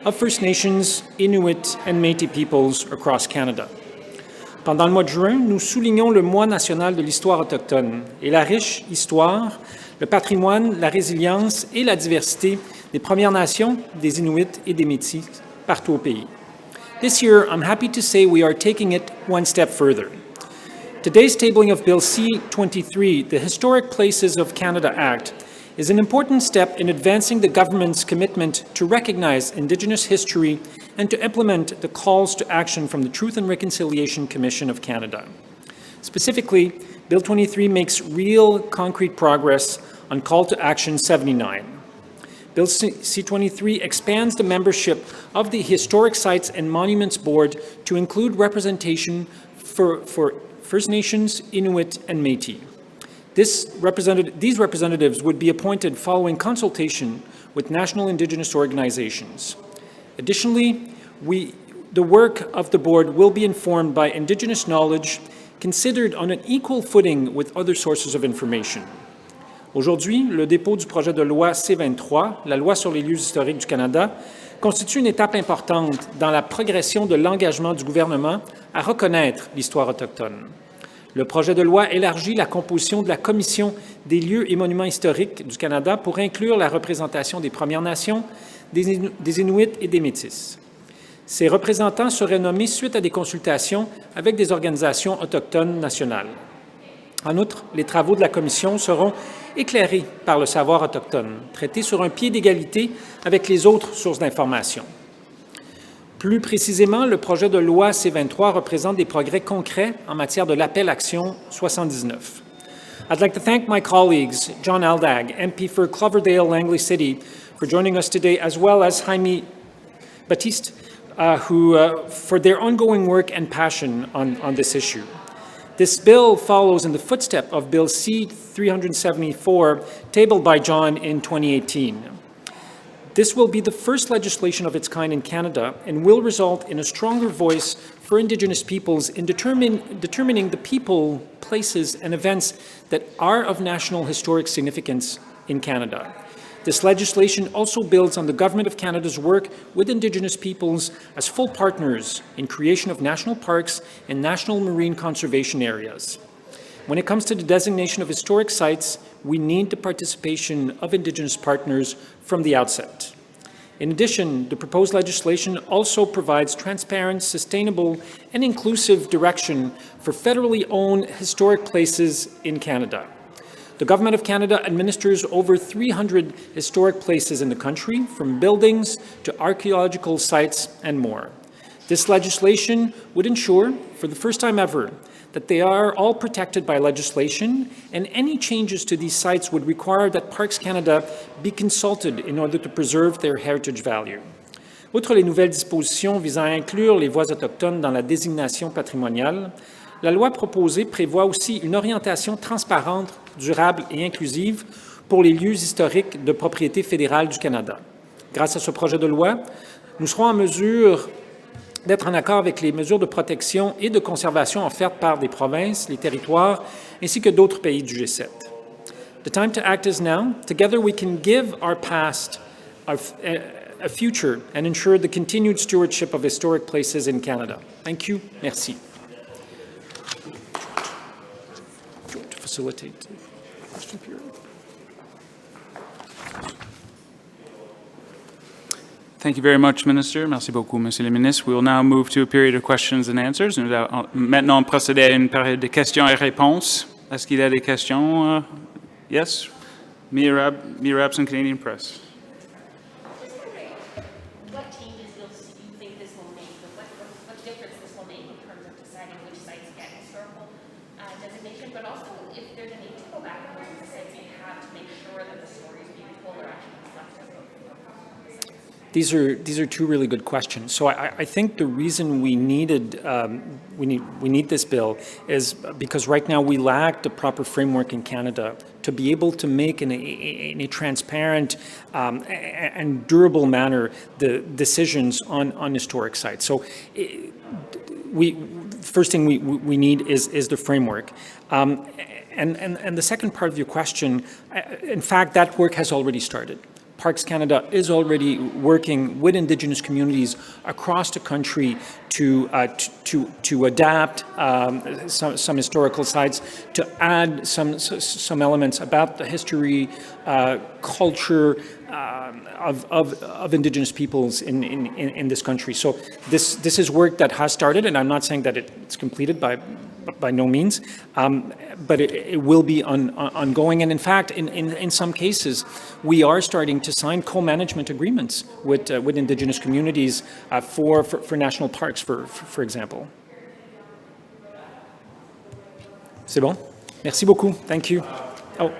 of First Nations, Inuit and Métis peoples across Canada. Pendant le mois de juin, nous soulignons le mois national de l'histoire autochtone et la riche histoire, le patrimoine, la résilience et la diversité des Premières Nations, des Inuits et des Métis partout au pays. This year, I'm happy to say we are taking it one step further. Today's tabling of Bill C-23, the Historic Places of Canada Act, is an important step in advancing the government's commitment to recognize Indigenous history and to implement the calls to action from the Truth and Reconciliation Commission of Canada. Specifically, Bill 23 makes real, concrete progress on Call to Action 79. Bill C-23 expands the membership of the Historic Sites and Monuments Board to include representation for First Nations, Inuit, and Métis. These representatives would be appointed following consultation with national Indigenous organizations. Additionally, the work of the board will be informed by Indigenous knowledge considered on an equal footing with other sources of information. Aujourd'hui, le dépôt du projet de loi C-23, la loi sur les lieux historiques du Canada, constitue une étape importante dans la progression de l'engagement du gouvernement à reconnaître l'histoire autochtone. Le projet de loi élargit la composition de la Commission des lieux et monuments historiques du Canada pour inclure la représentation des Premières Nations, des Inuits et des Métis. Ces représentants seraient nommés suite à des consultations avec des organisations autochtones nationales. En outre, les travaux de la Commission seront éclairés par le savoir autochtone, traités sur un pied d'égalité avec les autres sources d'information. Plus précisément, le projet de loi C-23 représente des progrès concrets en matière de l'appel-action 79. I'd like to thank my colleagues, John Aldag, MP for Cloverdale-Langley City, for joining us today, as well as Jaime Batiste, for their ongoing work and passion on this issue. This bill follows in the footstep of Bill C-374, tabled by John in 2018. This will be the first legislation of its kind in Canada and will result in a stronger voice for Indigenous peoples in determining the people, places, and events that are of national historic significance in Canada. This legislation also builds on the Government of Canada's work with Indigenous peoples as full partners in creation of national parks and national marine conservation areas. When it comes to the designation of historic sites, we need the participation of Indigenous partners from the outset. In addition, the proposed legislation also provides transparent, sustainable, and inclusive direction for federally owned historic places in Canada. The Government of Canada administers over 300 historic places in the country, from buildings to archaeological sites and more. This legislation would ensure, for the first time ever, that they are all protected by legislation, and any changes to these sites would require that Parks Canada be consulted in order to preserve their heritage value. Outre les nouvelles dispositions visant à inclure les voies autochtones dans la désignation patrimoniale, la loi proposée prévoit aussi une orientation transparente, durable et inclusive pour les lieux historiques de propriété fédérale du Canada. Grâce à ce projet de loi, nous serons en mesure d'être en accord avec les mesures de protection et de conservation offertes par des provinces, les territoires, ainsi que d'autres pays du G7. The time to act is now. Together we can give our past a future and ensure the continued stewardship of historic places in Canada. Thank you. Merci. To facilitate the question period. Thank you very much, Minister. Merci beaucoup, Monsieur le Ministre. We will now move to a period of questions and answers. Nous allons maintenant procéder à une période de questions et réponses. Est-ce qu'il y a des questions? Yes? Mia Rabson, Canadian Press. What changes do you think this will make? What difference this will make in terms of deciding which sites get historical designation, but also if there's a need to go back and look at the sites you have to make sure that the stories being told are actually reflective of the sites? These are two really good questions. So I think the reason we need this bill is because right now we lack the proper framework in Canada to be able to make in a transparent and durable manner the decisions on historic sites. So first thing we need is the framework. And the second part of your question, in fact, that work has already started. Parks Canada is already working with Indigenous communities across the country to adapt some historical sites, to add some elements about the history, culture of Indigenous peoples in this country. So this is work that has started, and I'm not saying that it's completed by no means, but it will be ongoing. And in fact, in some cases, we are starting to sign co-management agreements with Indigenous communities for national parks, for example. C'est bon? Merci beaucoup. Thank you. Oh.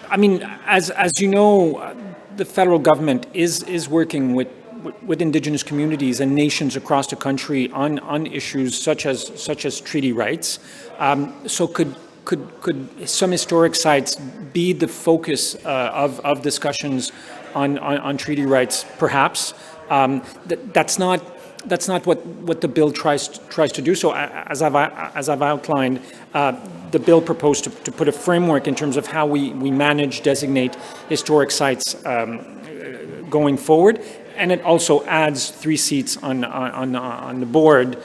I mean, as you know, the federal government is working with Indigenous communities and nations across the country on issues such as treaty rights. So could some historic sites be the focus of discussions on treaty rights? Perhaps. That's not what the bill tries to do. So as I've outlined, the bill proposed to put a framework in terms of how we manage, designate historic sites going forward, and it also adds 3 seats on the board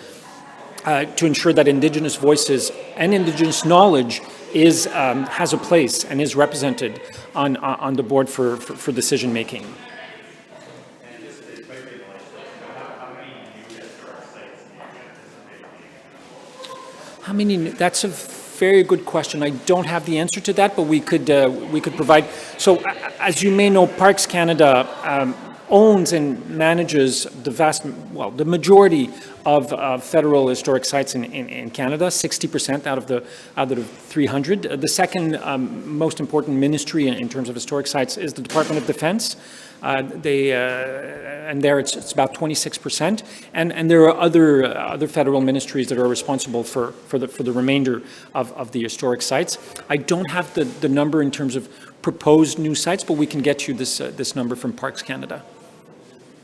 to ensure that Indigenous voices and Indigenous knowledge has a place and is represented on the board for decision making. How many? That's a very good question. I don't have the answer to that, but we could provide. So, as you may know, Parks Canada owns and manages the majority of federal historic sites in Canada, 60% out of the 300. The second most important ministry in terms of historic sites is the Department of Defense. And there it's about 26%, and there are other federal ministries that are responsible for the remainder of the historic sites. I don't have the number in terms of proposed new sites, but we can get you this number from Parks Canada.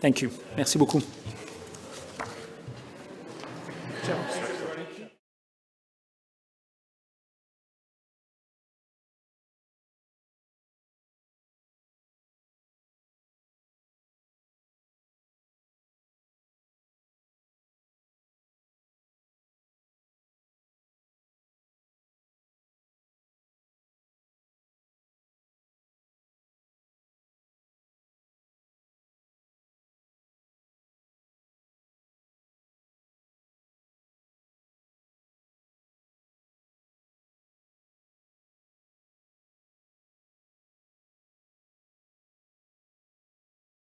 Thank you. Merci beaucoup.